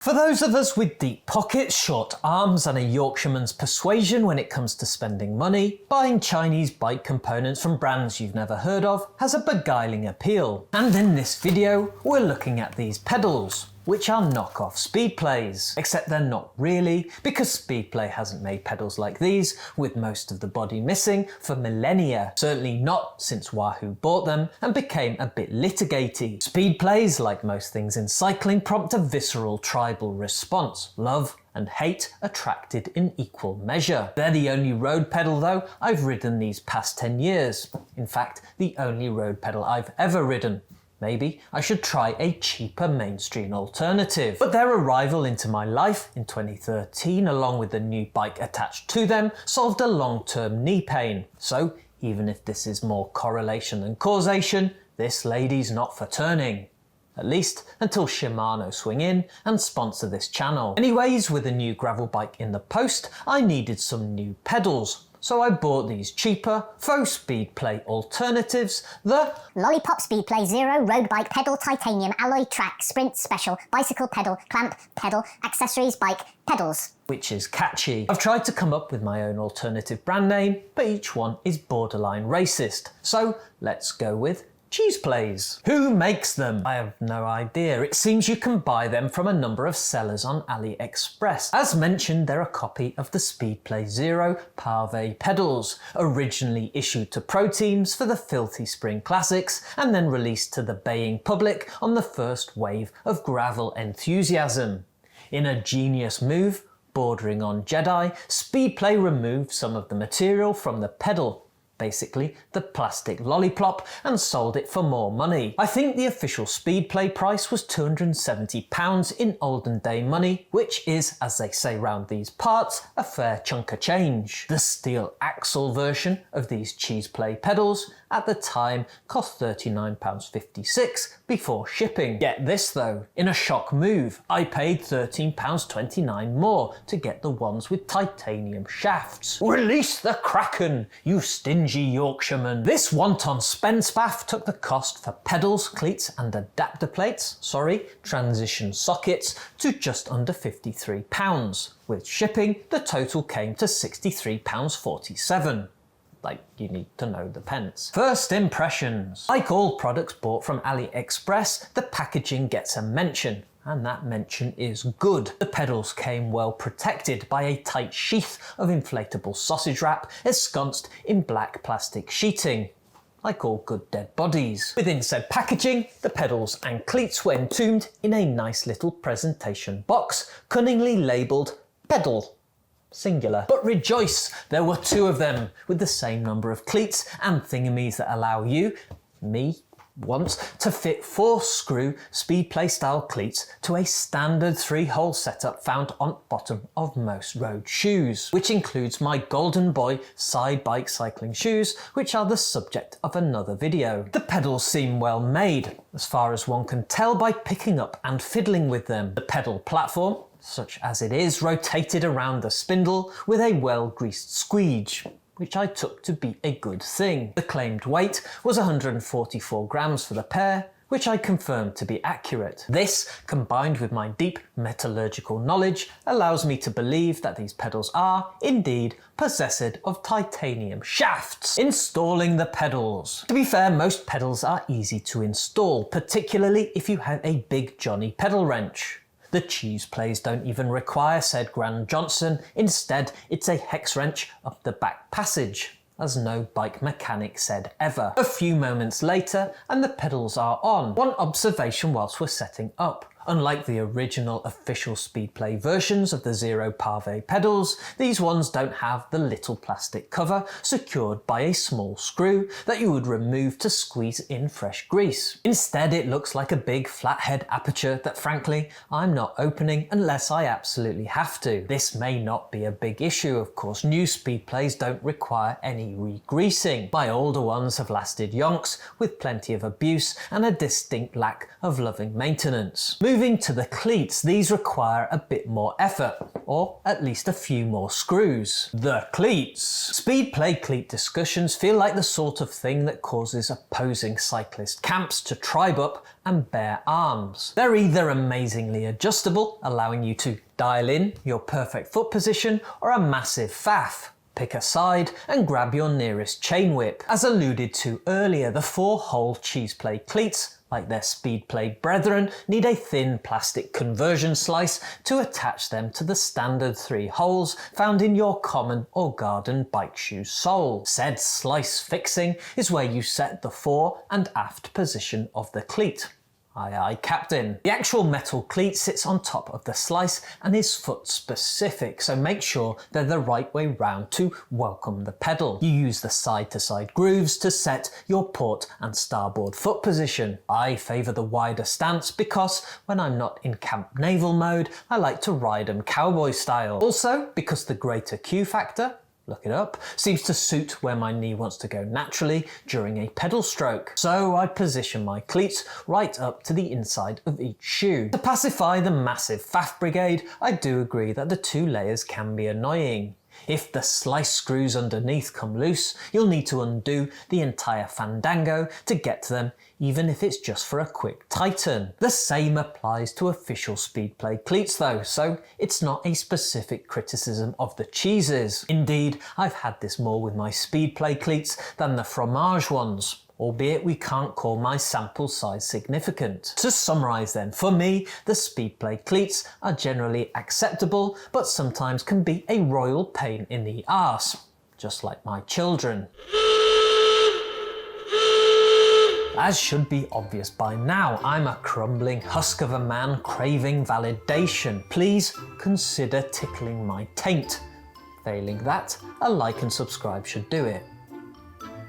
For those of us with deep pockets, short arms and a Yorkshireman's persuasion when it comes to spending money, buying Chinese bike components from brands you've never heard of has a beguiling appeal. And in this video, we're looking at these pedals, which are knockoff Speedplays. Except they're not really, because Speedplay hasn't made pedals like these, with most of the body missing, for millennia. Certainly not since Wahoo bought them and became a bit litigatey. Speedplays, like most things in cycling, prompt a visceral tribal response. Love and hate attracted in equal measure. They're the only road pedal though I've ridden these past 10 years. In fact, the only road pedal I've ever ridden. Maybe I should try a cheaper mainstream alternative. But their arrival into my life in 2013, along with the new bike attached to them, solved a long-term knee pain. So even if this is more correlation than causation, this lady's not for turning. At least until Shimano swing in and sponsor this channel. Anyways, with a new gravel bike in the post, I needed some new pedals. So I bought these cheaper, faux Speedplay alternatives, the Lollipop Speedplay Zero Road Bike Pedal Titanium Alloy Track Sprint Special Bicycle Pedal Clamp Pedal Accessories Bike Pedals. Which is catchy. I've tried to come up with my own alternative brand name, but each one is borderline racist. So let's go with Cheeseplays. Who makes them? I have no idea. It seems you can buy them from a number of sellers on AliExpress. As mentioned, they're a copy of the Speedplay Zero Pave pedals, originally issued to pro teams for the Filthy Spring Classics and then released to the baying public on the first wave of gravel enthusiasm. In a genius move, bordering on Jedi, Speedplay removed some of the material from the pedal, basically the plastic lollipop, and sold it for more money. I think the official Speedplay price was £270 in olden day money, which is, as they say round these parts, a fair chunk of change. The steel axle version of these Cheeseplay pedals at the time cost £39.56 before shipping. Get this though, in a shock move, I paid £13.29 more to get the ones with titanium shafts. Release the Kraken, you stingy Yorkshireman. This wanton Spenspath took the cost for pedals, cleats and adapter plates, transition sockets, to just under £53. With shipping, the total came to £63.47. Like, you need to know the pence. First impressions. Like all products bought from AliExpress, the packaging gets a mention. And that mention is good. The pedals came well protected by a tight sheath of inflatable sausage wrap ensconced in black plastic sheeting, like all good dead bodies. Within said packaging, the pedals and cleats were entombed in a nice little presentation box, cunningly labelled pedal. Singular. But rejoice, there were two of them, with the same number of cleats and thingamies that allow you, me, once, to fit 4 screw Speedplay style cleats to a standard 3-hole setup found on bottom of most road shoes, which includes my Golden Boy side bike cycling shoes, which are the subject of another video. The pedals seem well made, as far as one can tell by picking up and fiddling with them. The pedal platform, such as it is, rotated around the spindle with a well-greased squeege, which I took to be a good thing. The claimed weight was 144 grams for the pair, which I confirmed to be accurate. This, combined with my deep metallurgical knowledge, allows me to believe that these pedals are, indeed, possessed of titanium shafts. Installing the pedals. To be fair, most pedals are easy to install, particularly if you have a big Johnny pedal wrench. The Cheeseplays don't even require said Grand Johnson, instead it's a hex wrench up the back passage, as no bike mechanic said ever. A few moments later and the pedals are on. One observation whilst we're setting up. Unlike the original official Speedplay versions of the Zero Pave pedals, these ones don't have the little plastic cover secured by a small screw that you would remove to squeeze in fresh grease. Instead, it looks like a big flathead aperture that frankly, I'm not opening unless I absolutely have to. This may not be a big issue, of course. New Speedplays don't require any re-greasing. My older ones have lasted yonks with plenty of abuse and a distinct lack of loving maintenance. Moving Moving to the cleats, these require a bit more effort, or at least a few more screws. The cleats. Speedplay cleat discussions feel like the sort of thing that causes opposing cyclist camps to tribe up and bear arms. They're either amazingly adjustable, allowing you to dial in your perfect foot position, or a massive faff. Pick a side and grab your nearest chain whip. As alluded to earlier, the 4-hole Cheeseplay cleats, like their Speedplay brethren, need a thin plastic conversion slice to attach them to the standard 3 holes found in your common or garden bike shoe sole. Said slice fixing is where you set the fore and aft position of the cleat. Aye aye, Captain. The actual metal cleat sits on top of the slice and is foot specific, so make sure they're the right way round to welcome the pedal. You use the side-to-side grooves to set your port and starboard foot position. I favour the wider stance because when I'm not in camp naval mode, I like to ride 'em cowboy style. Also, because the greater Q factor, look it up, seems to suit where my knee wants to go naturally during a pedal stroke. So I position my cleats right up to the inside of each shoe. To pacify the massive faff brigade, I do agree that the 2 layers can be annoying. If the slice screws underneath come loose, you'll need to undo the entire fandango to get to them, even if it's just for a quick tighten. The same applies to official Speedplay cleats though, so it's not a specific criticism of the cheeses. Indeed, I've had this more with my Speedplay cleats than the fromage ones, albeit we can't call my sample size significant. To summarise then, for me, the Speedplay cleats are generally acceptable, but sometimes can be a royal pain in the arse, just like my children. As should be obvious by now, I'm a crumbling husk of a man craving validation. Please consider tickling my taint. Failing that, a like and subscribe should do it.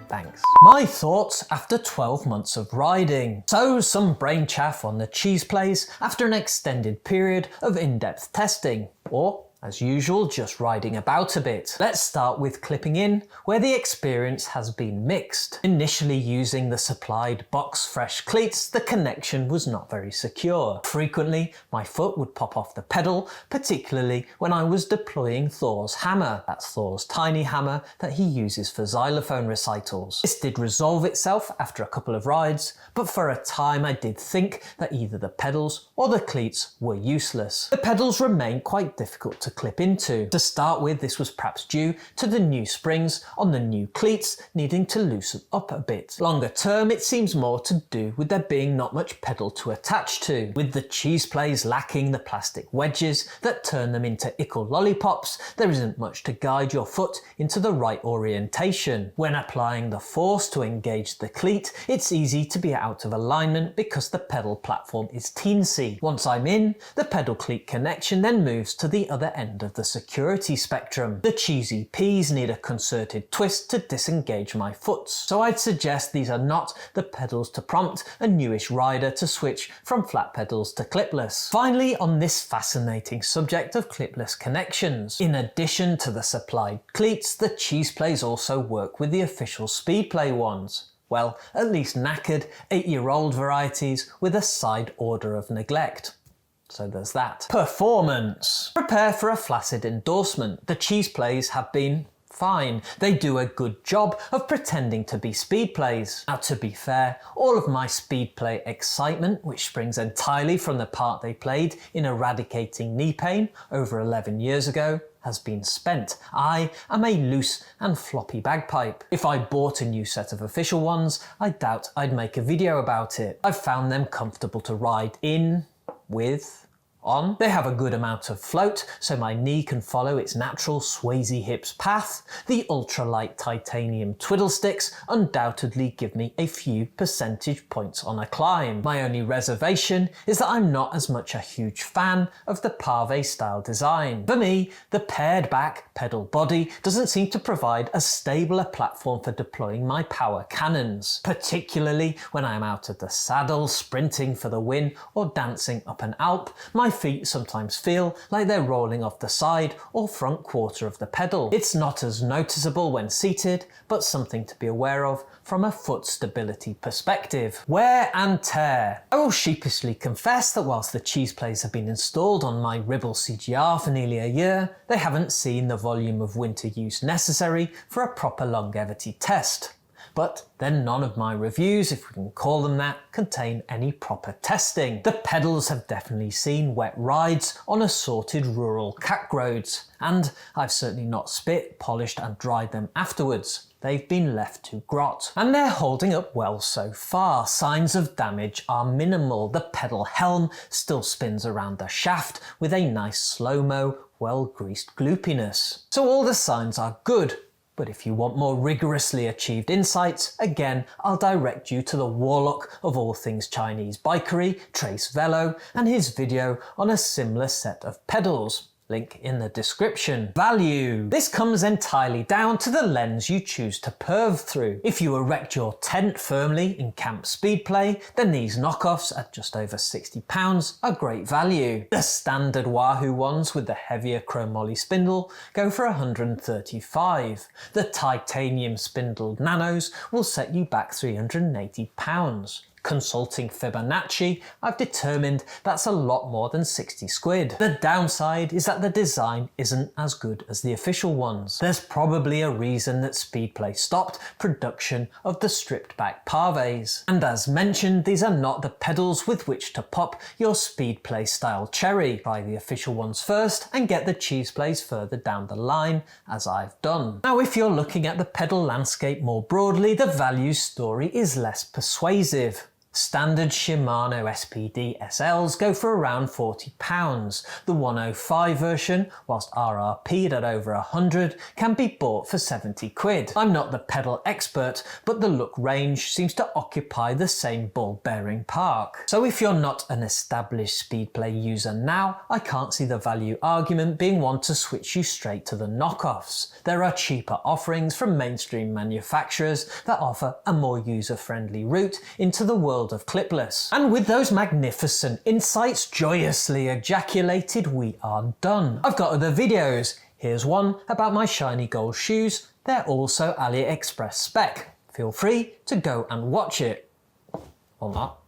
Thanks. My thoughts after 12 months of riding. So some brain chaff on the Cheeseplays after an extended period of in-depth testing, or as usual, just riding about a bit. Let's start with clipping in, where the experience has been mixed. Initially using the supplied box fresh cleats, the connection was not very secure. Frequently, my foot would pop off the pedal, particularly when I was deploying Thor's hammer. That's Thor's tiny hammer that he uses for xylophone recitals. This did resolve itself after a couple of rides, but for a time I did think that either the pedals or the cleats were useless. The pedals remain quite difficult to clip into. To start with, this was perhaps due to the new springs on the new cleats needing to loosen up a bit. Longer term, it seems more to do with there being not much pedal to attach to. With the Cheeseplays lacking the plastic wedges that turn them into ickle lollipops, there isn't much to guide your foot into the right orientation. When applying the force to engage the cleat, it's easy to be out of alignment because the pedal platform is teensy. Once I'm in, the pedal cleat connection then moves to the other end of the security spectrum. The cheesy peas need a concerted twist to disengage my foot, so I'd suggest these are not the pedals to prompt a newish rider to switch from flat pedals to clipless. Finally, on this fascinating subject of clipless connections, in addition to the supplied cleats, the Cheeseplays also work with the official Speedplay ones. Well, at least knackered 8-year-old varieties with a side order of neglect. So there's that. Performance. Prepare for a flaccid endorsement. The Cheeseplays have been fine. They do a good job of pretending to be Speedplays. Now, to be fair, all of my Speedplay excitement, which springs entirely from the part they played in eradicating knee pain over 11 years ago, has been spent. I am a loose and floppy bagpipe. If I bought a new set of official ones, I doubt I'd make a video about it. I've found them comfortable to ride in, with, on. They have a good amount of float, so my knee can follow its natural swazy hips path. The ultralight titanium twiddle sticks undoubtedly give me a few percentage points on a climb. My only reservation is that I'm not as much a huge fan of the pave style design. For me, the pared back pedal body doesn't seem to provide as stable a platform for deploying my power cannons, particularly when I'm out of the saddle, sprinting for the win, or dancing up an Alp. My feet sometimes feel like they're rolling off the side or front quarter of the pedal. It's not as noticeable when seated, but something to be aware of from a foot stability perspective. Wear and tear. I will sheepishly confess that whilst the cheese plays have been installed on my Ribble CGR for nearly a year, they haven't seen the volume of winter use necessary for a proper longevity test. But then none of my reviews, if we can call them that, contain any proper testing. The pedals have definitely seen wet rides on assorted rural cack roads, and I've certainly not spit, polished and dried them afterwards. They've been left to grot. And they're holding up well so far. Signs of damage are minimal. The pedal helm still spins around the shaft with a nice slow-mo, well-greased gloopiness. So all the signs are good. But if you want more rigorously achieved insights, again, I'll direct you to the warlock of all things Chinese bikery, Trace Velo, and his video on a similar set of pedals. Link in the description. Value. This comes entirely down to the lens you choose to perv through. If you erect your tent firmly in Camp Speedplay, then these knockoffs at just over £60 are great value. The standard Wahoo ones with the heavier chromoly spindle go for £135. The titanium spindled nanos will set you back £380. Consulting Fibonacci, I've determined that's a lot more than 60 squid. The downside is that the design isn't as good as the official ones. There's probably a reason that Speedplay stopped production of the stripped back pavés. And as mentioned, these are not the pedals with which to pop your Speedplay style cherry. Try the official ones first and get the cheese plays further down the line, as I've done. Now if you're looking at the pedal landscape more broadly, the value story is less persuasive. Standard Shimano SPD SLs go for around £40. The 105 version, whilst RRP'd at over 100, can be bought for 70 quid. I'm not the pedal expert, but the look range seems to occupy the same ball-bearing park. So if you're not an established Speedplay user now, I can't see the value argument being one to switch you straight to the knockoffs. There are cheaper offerings from mainstream manufacturers that offer a more user-friendly route into the world of clipless. And with those magnificent insights joyously ejaculated, we are done. I've got other videos. Here's one about my shiny gold shoes. They're also AliExpress spec. Feel free to go and watch it. Or not.